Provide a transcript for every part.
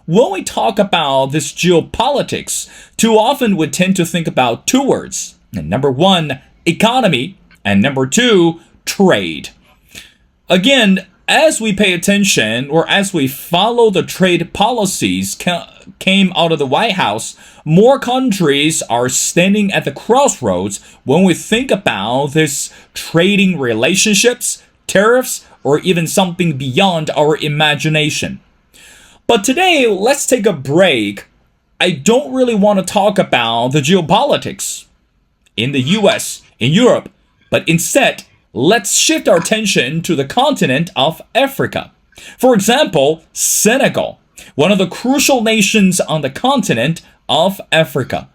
when we talk about this geopolitics, too often we tend to think about two words. And number one, economy, and number two, trade. Again, as we pay attention or as we follow the trade policies came out of the White House, more countries are standing at the crossroads when we think about this trading relationships, tariffs, or even something beyond our imagination. But today, let's take a break. I don't really want to talk about the geopolitics in the US, in Europe, but instead, let's shift our attention to the continent of Africa. For example, Senegal, one of the crucial nations on the continent of Africa.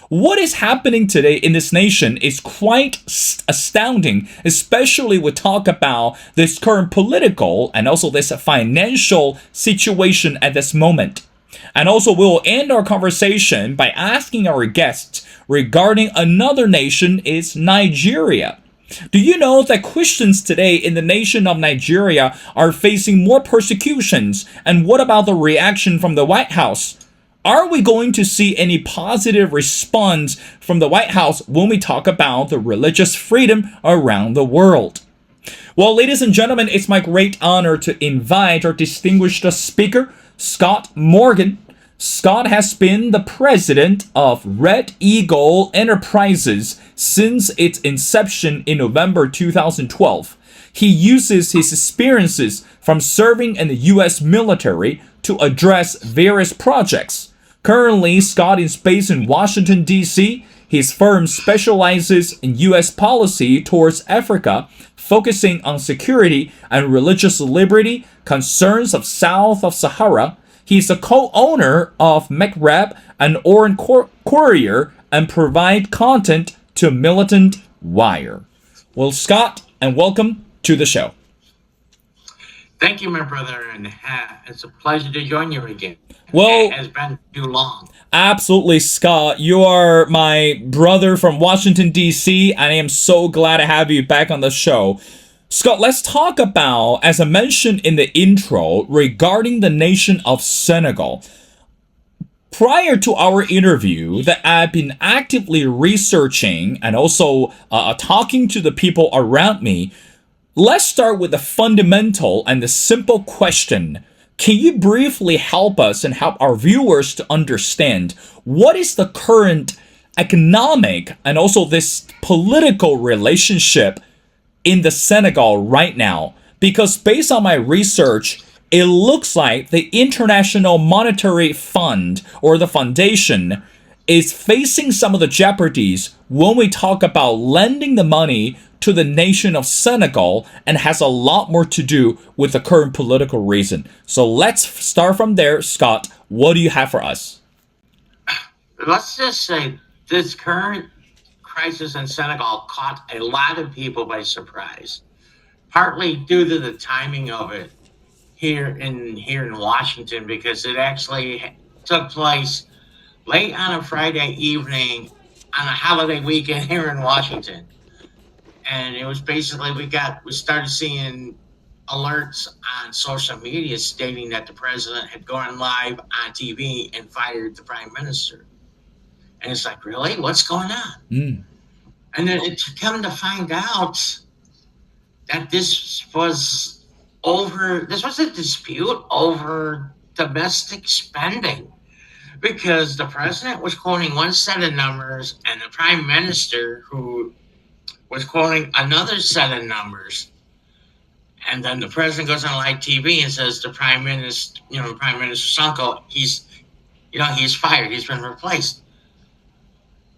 What is happening today in this nation is quite astounding, especially we talk about this current political and also this financial situation at this moment. And also, we will end our conversation by asking our guests regarding another nation is Nigeria. Do you know that Christians today in the nation of Nigeria are facing more persecutions? And what about the reaction from the White House? Are we going to see any positive response from the White House when we talk about the religious freedom around the world? Well, ladies and gentlemen, it's my great honor to invite our distinguished speaker, Scott Morgan. Scott has been the president of Red Eagle Enterprises since its inception in November 2012. He uses his experiences from serving in the U.S. military to address various projects. Currently, Scott is based in Washington, D.C. His firm specializes in U.S. policy towards Africa, focusing on security and religious liberty concerns of south of Sahara. He's a co-owner of McRab and Oran Courier and provide content to Militant Wire. Well, Scott, and welcome to the show. Thank you, my brother, and it's a pleasure to join you again. Well, it has been too long. Absolutely, Scott. You are my brother from Washington, D.C., and I am so glad to have you back on the show. Scott, let's talk about, as I mentioned in the intro, regarding the nation of Senegal. Prior to our interview, that I've been actively researching and also talking to the people around me, let's start with the fundamental and the simple question. Can you briefly help us and help our viewers to understand what is the current economic and also this political relationship in the Senegal right now? Because based on my research, it looks like the International Monetary Fund or the foundation is facing some of the jeopardies when we talk about lending the money to the nation of Senegal, and has a lot more to do with the current political reason. So let's start from there. Scott, what do you have for us? Let's just say this current crisis in Senegal caught a lot of people by surprise, partly due to the timing of it here in Washington, because it actually took place late on a Friday evening on a holiday weekend here in Washington. And it was basically we started seeing alerts on social media stating that the president had gone live on TV and fired the prime minister. And it's like, really? What's going on? And then it's come to find out that this was a dispute over domestic spending, because the president was quoting one set of numbers and the prime minister, who was quoting another set of numbers. And then the president goes on live TV and says Prime Minister Sonko, he's fired, he's been replaced.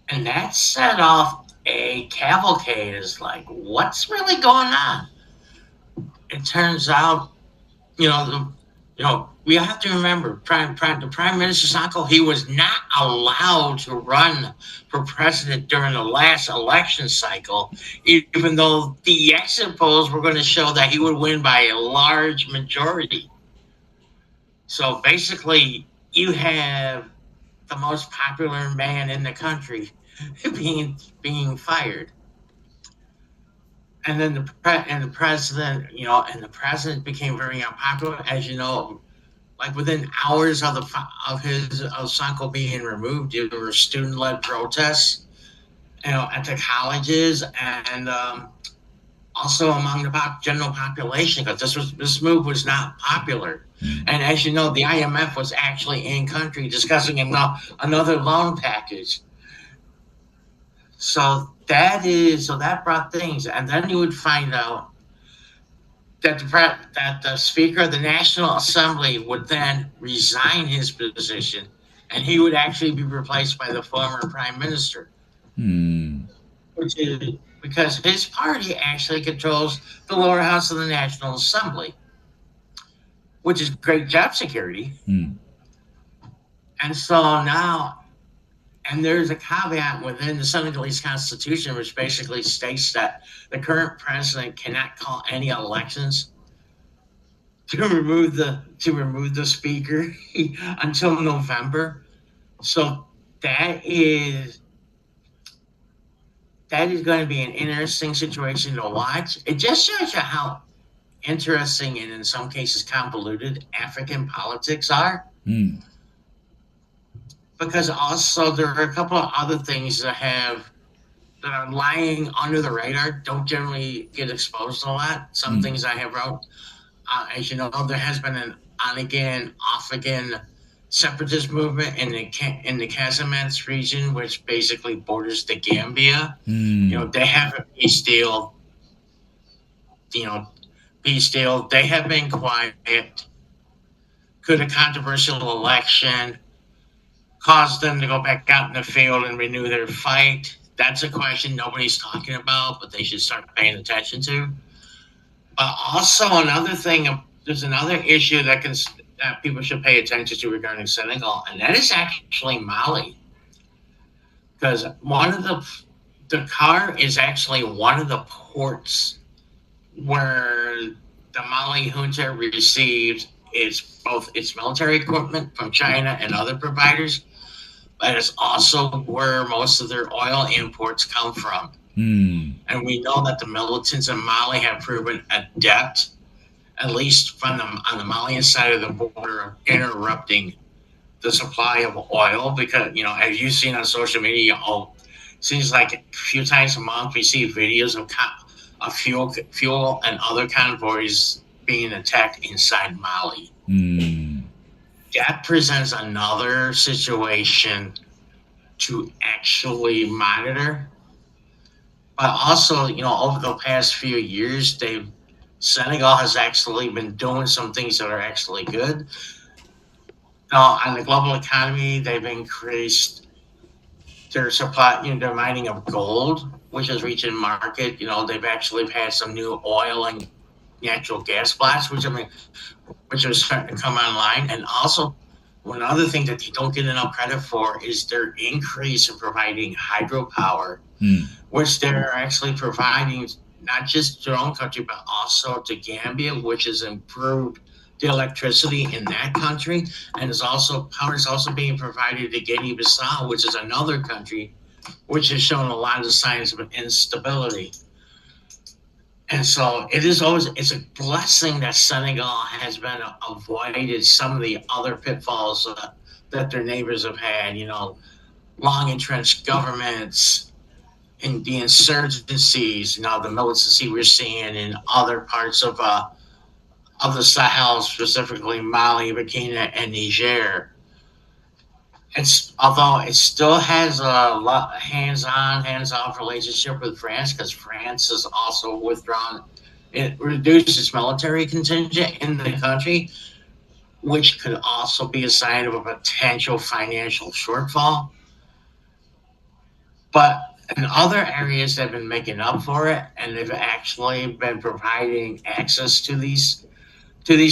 And that set off a cavalcade. Is like, what's really going on? It turns out, we have to remember, the Prime Minister Sonko, he was not allowed to run for president during the last election cycle, even though the exit polls were going to show that he would win by a large majority. So basically, you have the most popular man in the country being fired. And then the president became very unpopular. As you know, like within hours of Sonko being removed, there were student-led protests, at the colleges and also among the general population, because this move was not popular. And as you know, the IMF was actually in country discussing another loan package. So that brought things, and then you would find out that the Speaker of the National Assembly would then resign his position, and he would actually be replaced by the former Prime Minister, which is because his party actually controls the lower house of the National Assembly, which is great job security. And so now, and there's a caveat within the Senegalese constitution, which basically states that the current president cannot call any elections to remove the speaker until November. So that is going to be an interesting situation to watch. It just shows you how interesting and in some cases convoluted African politics are. Because also there are a couple of other things that are lying under the radar, don't generally get exposed a lot. Some things I have wrote. As you know, there has been an on again, off again separatist movement in the Casamance region, which basically borders the Gambia. They have a peace deal. Peace deal. They have been quiet. Could a controversial election cause them to go back out in the field and renew their fight? That's a question nobody's talking about, but they should start paying attention to. But also there's another issue that people should pay attention to regarding Senegal, and that is actually Mali. Because Dakar is actually one of the ports where the Mali junta received both its military equipment from China and other providers, but it's also where most of their oil imports come from. And we know that the militants in Mali have proven adept, at least on the Malian side of the border, of interrupting the supply of oil. Because, as you've seen on social media, seems like a few times a month we see videos of fuel and other convoys being attacked inside Mali. That presents another situation to actually monitor. But also, over the past few years, Senegal has actually been doing some things that are actually good. On the global economy, they've increased their supply, their mining of gold, which is reaching market. They've actually had some new oil and natural gas blocks, which are starting to come online. And also, one other thing that they don't get enough credit for is their increase in providing hydropower, which they're actually providing not just to their own country, but also to Gambia, which has improved the electricity in that country. And power is also being provided to Guinea-Bissau, which is another country which has shown a lot of signs of instability. And so it's a blessing that Senegal has been avoided some of the other pitfalls that their neighbors have had, long entrenched governments and the insurgencies, the militancy we're seeing in other parts of the Sahel, specifically Mali, Burkina, and Niger. Although it still has a lot hands-on, hands-off relationship with France, because France has also withdrawn. It reduced its military contingent in the country, which could also be a sign of a potential financial shortfall. But in other areas, they've been making up for it, and they've actually been providing access to these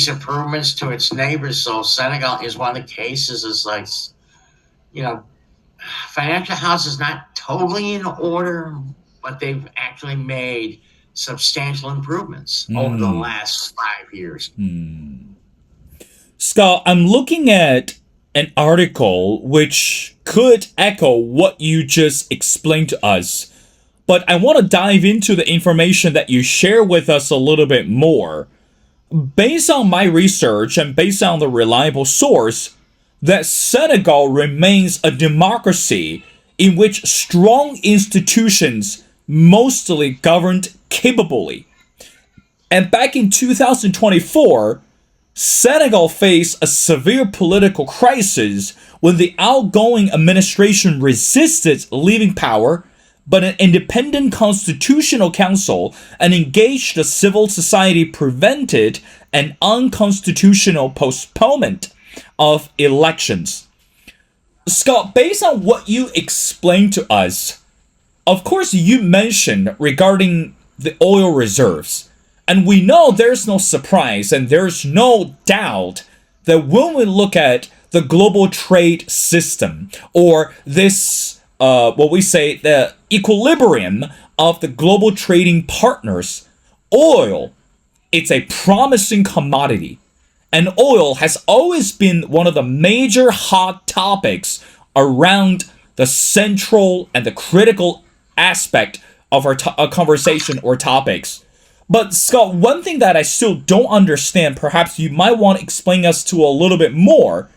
improvements to its neighbors. So Senegal is one of the cases. Is like, financial house is not totally in order, but they've actually made substantial improvements over the last 5 years. Scott, I'm looking at an article which could echo what you just explained to us, but I want to dive into the information that you share with us a little bit more. based on my research and based on the reliable source, that Senegal remains a democracy in which strong institutions mostly governed capably. And back in 2024, Senegal faced a severe political crisis when the outgoing administration resisted leaving power, but an independent constitutional council and engaged the civil society prevented an unconstitutional postponement of elections. Scott, based on what you explained to us, of course, you mentioned regarding the oil reserves. And we know there's no surprise and there's no doubt that when we look at the global trade system or this, what we say, the equilibrium of the global trading partners, oil, it's a promising commodity. And oil has always been one of the major hot topics around the central and the critical aspect of our conversation or topics. But Scott, one thing that I still don't understand, perhaps you might want to explain us to a little bit more,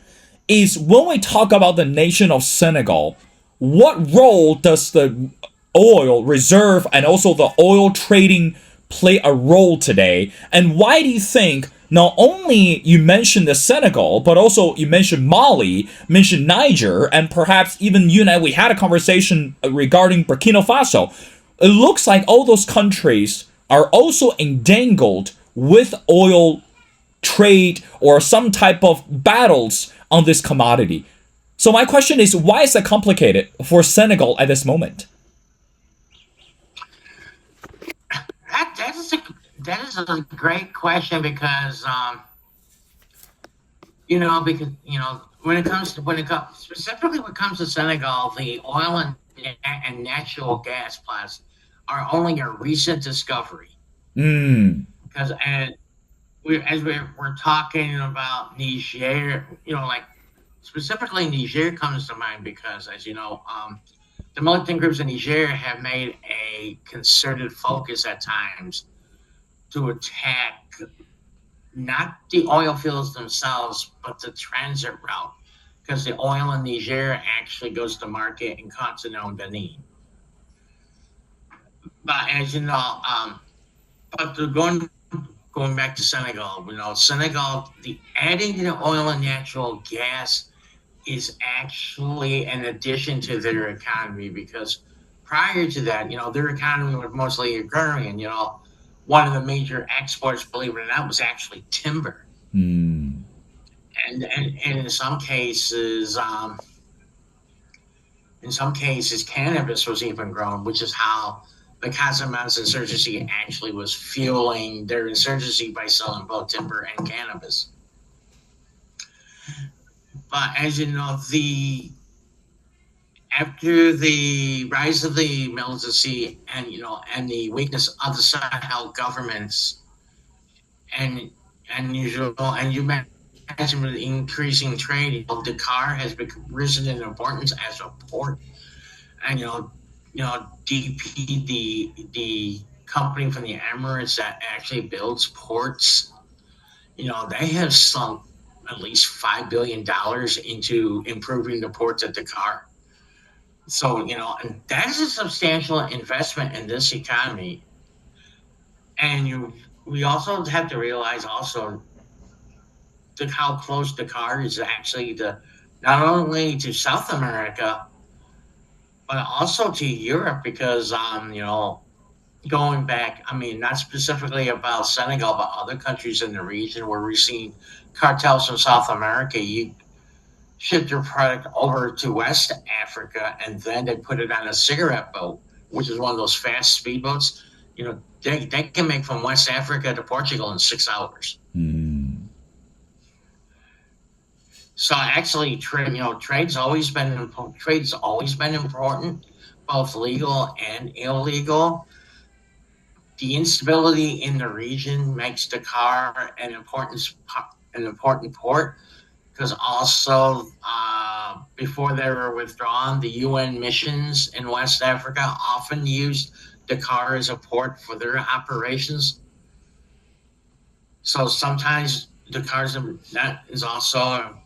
is when we talk about the nation of Senegal, what role does the oil reserve and also the oil trading play a role today? And why do you think not only you mentioned the Senegal, but also you mentioned Mali, mentioned Niger, and perhaps even you and I, we had a conversation regarding Burkina Faso. It looks like all those countries are also entangled with oil trade or some type of battles on this commodity. So my question is, why is that complicated for Senegal at this moment? That is a great question because when it comes specifically when it comes to Senegal, the oil and natural gas plants are only a recent discovery. Because we're talking about Niger, like specifically Niger comes to mind because, as you know, the militant groups in Niger have made a concerted focus at times to attack not the oil fields themselves, but the transit route, because the oil in Niger actually goes to market in Cotonou and Benin. But as you know, going back to Senegal, Senegal, the adding the oil and natural gas is actually an addition to their economy because prior to that, their economy was mostly agrarian. One of the major exports, believe it or not, was actually timber, and in some cases, cannabis was even grown, which is how the Casamance insurgency actually was fueling their insurgency by selling both timber and cannabis. But as you know, the after the rise of the militancy and the weakness of the Sahel governments and you mentioned with increasing trade, Dakar has risen in importance as a port, and DP, the company from the Emirates that actually builds ports, they have sunk at least $5 billion into improving the ports at Dakar. So, and that is a substantial investment in this economy. And we also have to realize also how close Dakar is actually to not only to South America, but also to Europe because, going back, I mean, not specifically about Senegal, but other countries in the region where we've seen cartels from South America. You ship your product over to West Africa and then they put it on a cigarette boat, which is one of those fast speedboats. They can make from West Africa to Portugal in 6 hours. So actually, trade's always been important, both legal and illegal. The instability in the region makes Dakar an important port because also before they were withdrawn, the UN missions in West Africa often used Dakar as a port for their operations. So sometimes the cars that is also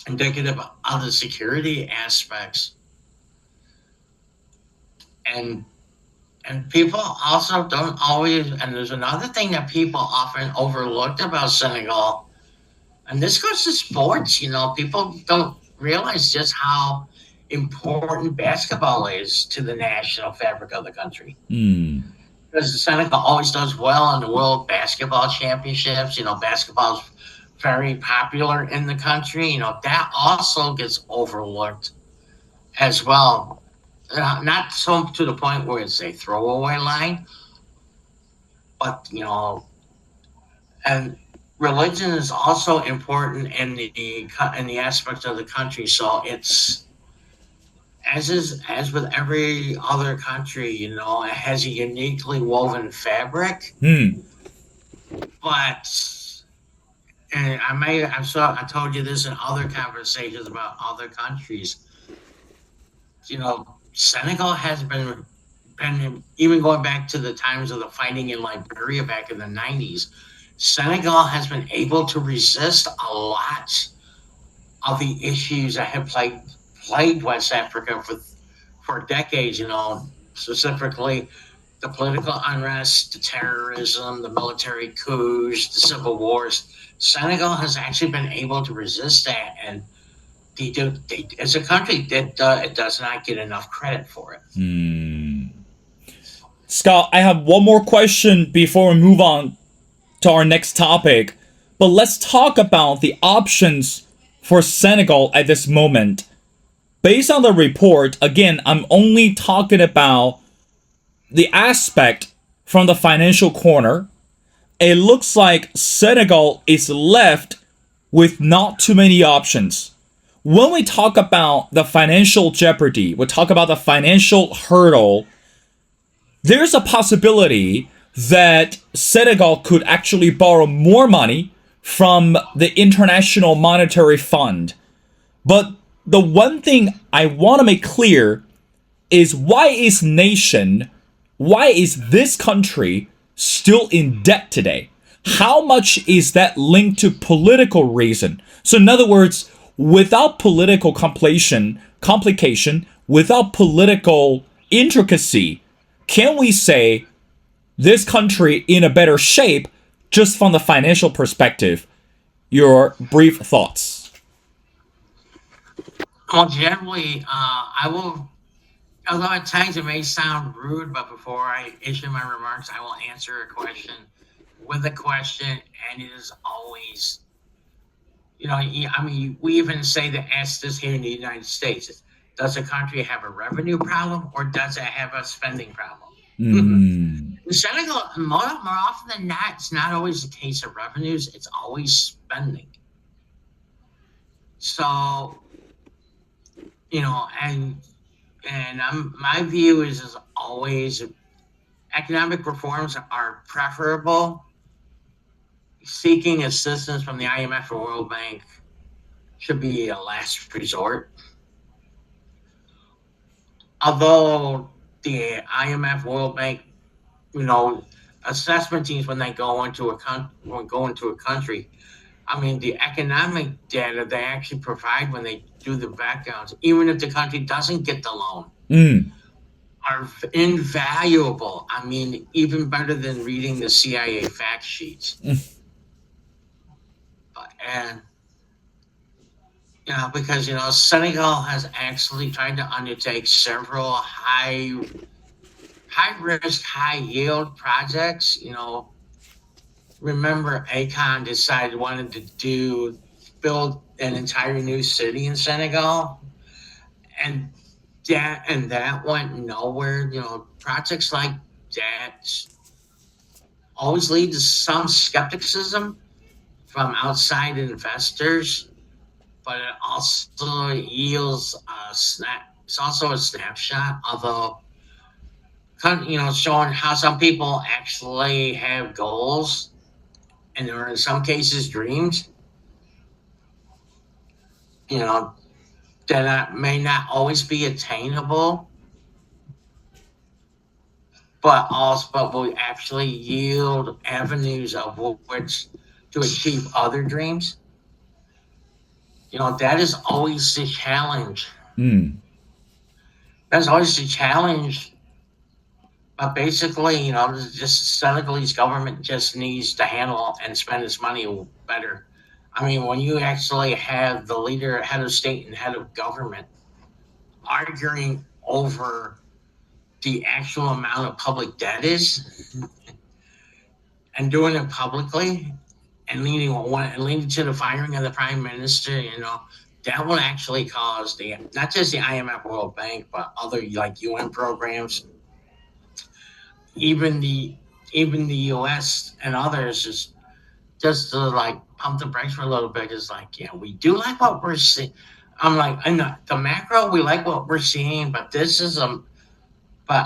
indicative of the security aspects, and people also don't always. And there's another thing that people often overlooked about Senegal, and this goes to sports. People don't realize just how important basketball is to the national fabric of the country. Hmm. Because Senegal always does well in the World Basketball Championships. Basketball's very popular in the country. That also gets overlooked as well. Not so to the point where it's a throwaway line, but and religion is also important in the aspect of the country. So it's as with every other country, it has a uniquely woven fabric, Hmm. but and I told you this in other conversations about other countries. Senegal has been even going back to the times of the fighting in Liberia back in the 90s. Senegal has been able to resist a lot of the issues that have plagued West Africa for decades. Specifically the political unrest, the terrorism, the military coups, the civil wars. Senegal has actually been able to resist that, and as a country that it does not get enough credit for it. Hmm. Scott, I have one more question before we move on to our next topic. But let's talk about the options for Senegal at this moment. Based on the report, again, I'm only talking about the aspect from the financial corner. It looks like Senegal is left with not too many options. When we talk about the financial jeopardy, we talk about the financial hurdle, there's a possibility that Senegal could actually borrow more money from the International Monetary Fund. But the one thing I want to make clear is why is this country still in debt today? How much is that linked to political reason? So in other words, without political complication, without political intricacy, can we say this country in a better shape just from the financial perspective? Your brief thoughts. Well, generally, I will. Although at times it may sound rude, but before I issue my remarks, I will answer a question with a question, and it is always, I mean, we even say to ask this here in the United States: does a country have a revenue problem, or does it have a spending problem? Mm. In Senegal, more often than not, it's not always the case of revenues; it's always spending. So, my view is always economic reforms are preferable. Seeking assistance from the IMF or World Bank should be a last resort. Although the IMF, World Bank, you know, assessment teams when they go into a country, I mean, the economic data they actually provide when they do the backgrounds, even if the country doesn't get the loan, Mm. are invaluable. I mean, even better than reading the CIA fact sheets. And because Senegal has actually tried to undertake several high risk, high yield projects. Remember, Akon decided wanted to build an entire new city in Senegal, and that went nowhere. Projects like that always lead to some skepticism from outside investors, but it also yields a snap. It's also a snapshot of showing how some people actually have goals, and there are in some cases dreams. You know that may not always be attainable, but will actually yield avenues of which to achieve other dreams. That is always the challenge. Mm. That's always the challenge. But basically, just Senegalese government just needs to handle and spend its money better. I mean, when you actually have the leader, head of state, and head of government arguing over the actual amount of public debt is, and doing it publicly, and leading to the firing of the prime minister, that will actually cause the not just the IMF, World Bank, but other like UN programs, even the US and others, just to like pump the brakes for a little bit. Is like, yeah, we do like what we're seeing. I'm like, in the macro, we like what we're seeing, but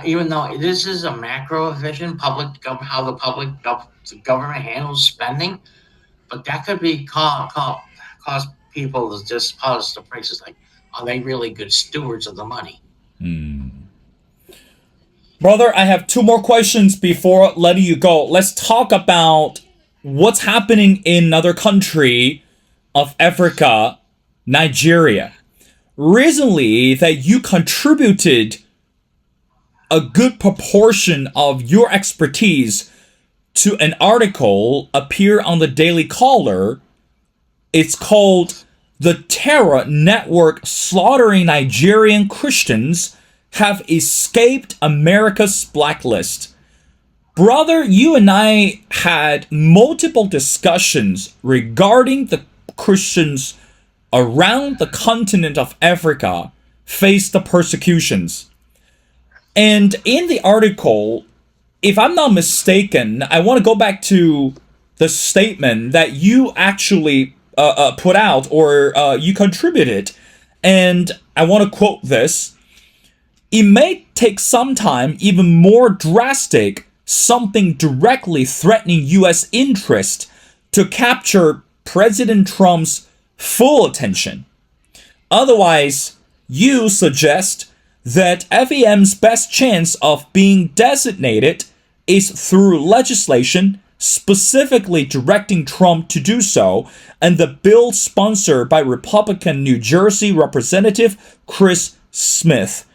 even though this is a macro vision, how the government handles spending, but that could be cause people to just pause the prices. Like, are they really good stewards of the money? Mm. Brother, I have two more questions before letting you go. Let's talk about what's happening in another country of Africa, Nigeria. Recently, that you contributed a good proportion of your expertise to an article appear on the Daily Caller. It's called "The Terror Network Slaughtering Nigerian Christians Have Escaped America's Blacklist." Brother, you and I had multiple discussions regarding the Christians around the continent of Africa face the persecutions. And in the article, if I'm not mistaken, I want to go back to the statement that you actually put out, or you contributed. And I want to quote this. "It may take some time, even more drastic, something directly threatening U.S. interest to capture President Trump's full attention. Otherwise, you suggest that FEM's best chance of being designated is through legislation specifically directing Trump to do so, and the bill sponsored by Republican New Jersey Representative Chris Smith.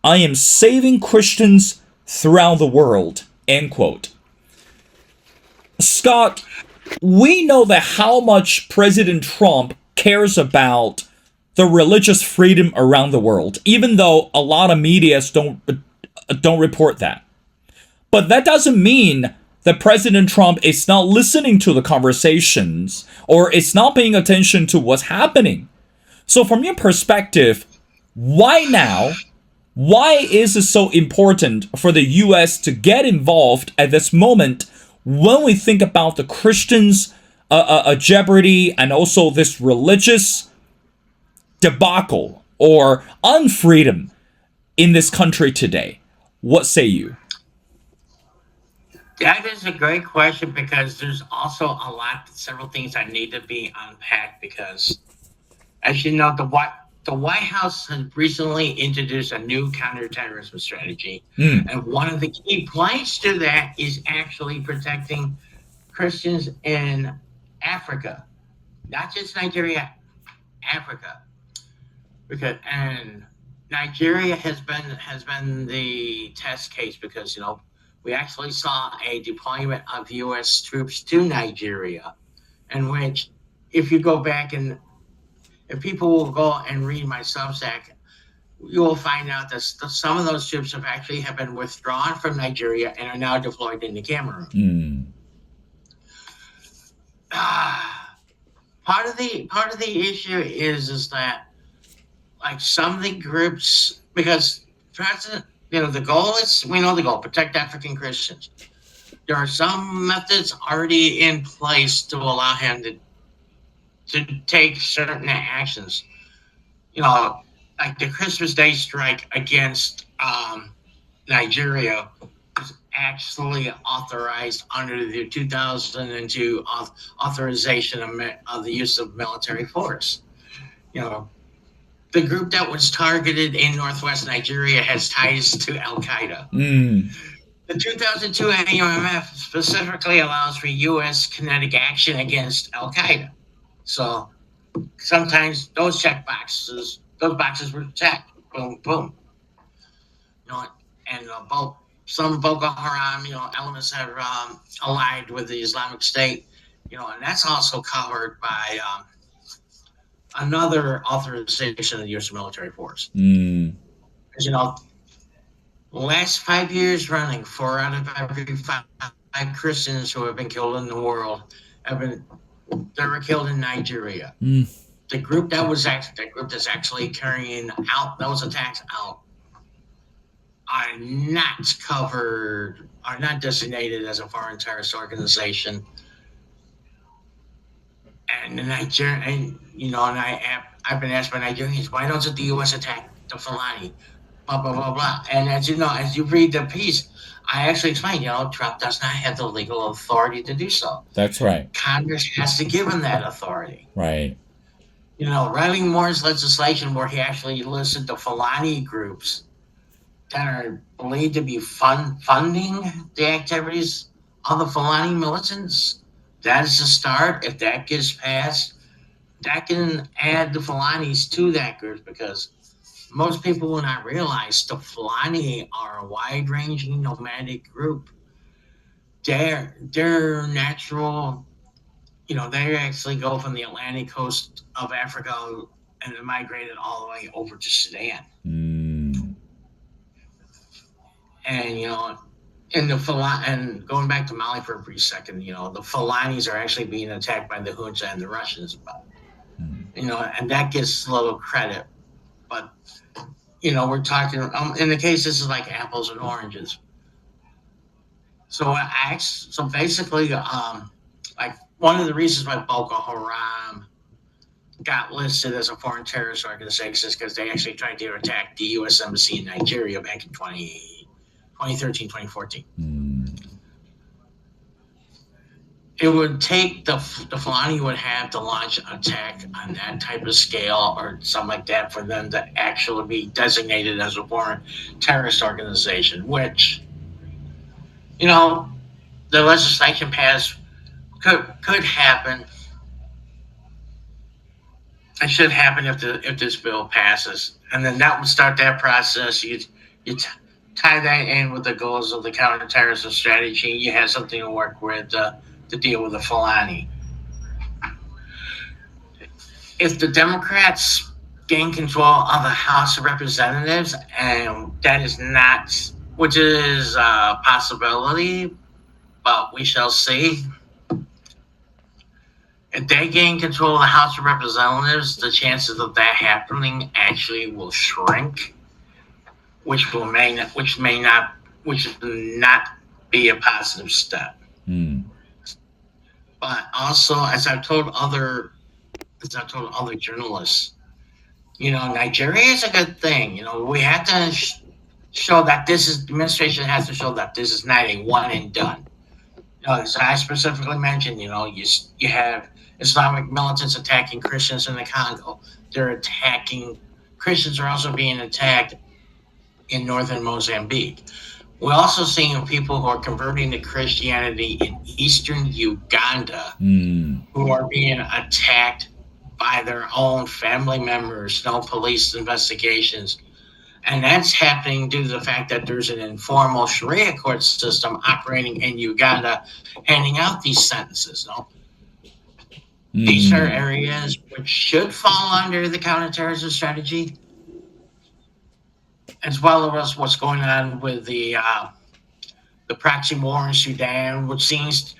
I am saving Christians throughout the world." End quote. Scott, we know that how much President Trump cares about the religious freedom around the world, even though a lot of media don't report that. But that doesn't mean that President Trump is not listening to the conversations, or is not paying attention to what's happening. So from your perspective, why now? Why is it so important for the U.S. to get involved at this moment when we think about the Christians' jeopardy, and also this religious debacle or unfreedom in this country today? What say you? That is a great question, because there's also several things that need to be unpacked. Because, as you know, the White House has recently introduced a new counterterrorism strategy, and one of the key points to that is actually protecting Christians in Africa, not just Nigeria, Africa. And Nigeria has been the test case, because we actually saw a deployment of U.S. troops to Nigeria, in which, if you go back and if people will go and read my Substack, you will find out that some of those troops have been withdrawn from Nigeria and are now deployed into Cameroon. Part of the issue is that, like, some of the groups, because President, the goal is, we know the goal, protect African Christians. There are some methods already in place to allow him to take certain actions. Like the Christmas Day strike against Nigeria was actually authorized under the 2002 authorization of the use of military force. The group that was targeted in northwest Nigeria has ties to Al Qaeda. The 2002 AUMF specifically allows for U.S. kinetic action against Al Qaeda. So sometimes those boxes were checked. Boom, boom. You know, and some Boko Haram, elements have allied with the Islamic State. And that's also covered by another authorization of the U.S. military force. Mm. As you know, last 5 years running, 4 out of every 5 Christians who have been killed in the world they were killed in Nigeria. Mm. The group that's actually carrying out those attacks out are not designated as a foreign terrorist organization. And the Nigerian, I've been asked by Nigerians, why doesn't the U.S. attack the Fulani? Blah blah blah blah. And as you read the piece, I actually explain, Trump does not have the legal authority to do so. That's right. Congress has to give him that authority. Right. Writing Moore's legislation where he actually listed the Fulani groups that are believed to be funding the activities of the Fulani militants. That is the start. If that gets passed, that can add the Fulanis to that group, because most people will not realize the Fulani are a wide-ranging nomadic group. They're natural. They actually go from the Atlantic coast of Africa and they migrated all the way over to Sudan. Mm. And and going back to Mali for a brief second, the Fulanis are actually being attacked by the Junta and the Russians, and that gets little credit. But we're talking in the case, this is like apples and oranges. So basically, like one of the reasons why Boko Haram got listed as a foreign terrorist organization is because they actually tried to attack the U.S. Embassy in Nigeria back in 2013, 2014. It would take the Fulani would have to launch an attack on that type of scale or something like that for them to actually be designated as a foreign terrorist organization, which, the legislation passed could happen. It should happen if this bill passes, and then that would start that process. You tie that in with the goals of the counterterrorism strategy. You have something to work with to deal with the Fulani. If the Democrats gain control of the House of Representatives, and that is not, which is a possibility, but we shall see. If they gain control of the House of Representatives, the chances of that happening actually will shrink, which will not be a positive step. But also, as I've told other journalists, Nigeria is a good thing. We have to show that the administration has to show that this is not a one and done. As I specifically mentioned, you have Islamic militants attacking Christians in the Congo. Christians are also being attacked in northern Mozambique. We're also seeing people who are converting to Christianity in eastern Uganda who are being attacked by their own family members, no police investigations. And that's happening due to the fact that there's an informal Sharia court system operating in Uganda, handing out these sentences. These are areas which should fall under the counterterrorism strategy, as well as what's going on with the proxy war in Sudan, which is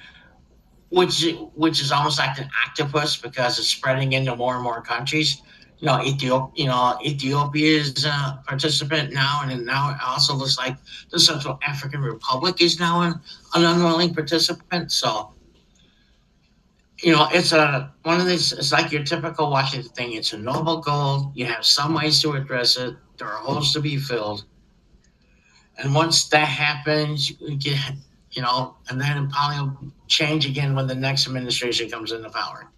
almost like an octopus because it's spreading into more and more countries. Ethiopia is a participant now, and now it also looks like the Central African Republic is now an unwilling participant. So, it's one of these. It's like your typical Washington thing. It's a noble goal. You have some ways to address it. There are holes to be filled, and once that happens, we get, and then it probably will change again when the next administration comes into power.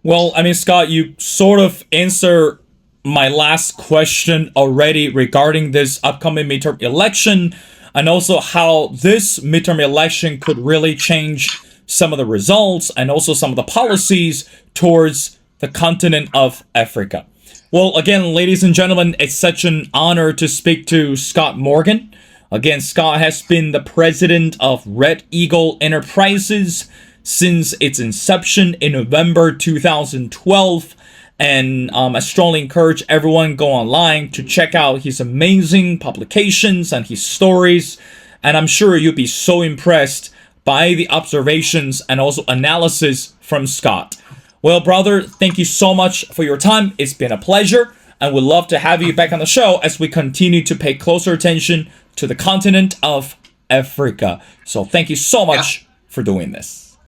Well, Scott, you sort of answer my last question already regarding this upcoming midterm election. and also how this midterm election could really change some of the results and also some of the policies towards the continent of Africa. Well, again, ladies and gentlemen, it's such an honor to speak to Scott Morgan. Again, Scott has been the president of Red Eagle Enterprises since its inception in November 2012. And I strongly encourage everyone go online to check out his amazing publications and his stories. And I'm sure you'll be so impressed by the observations and also analysis from Scott. Well, brother, thank you so much for your time. It's been a pleasure, and we'd love to have you back on the show as we continue to pay closer attention to the continent of Africa. So thank you so much for doing this.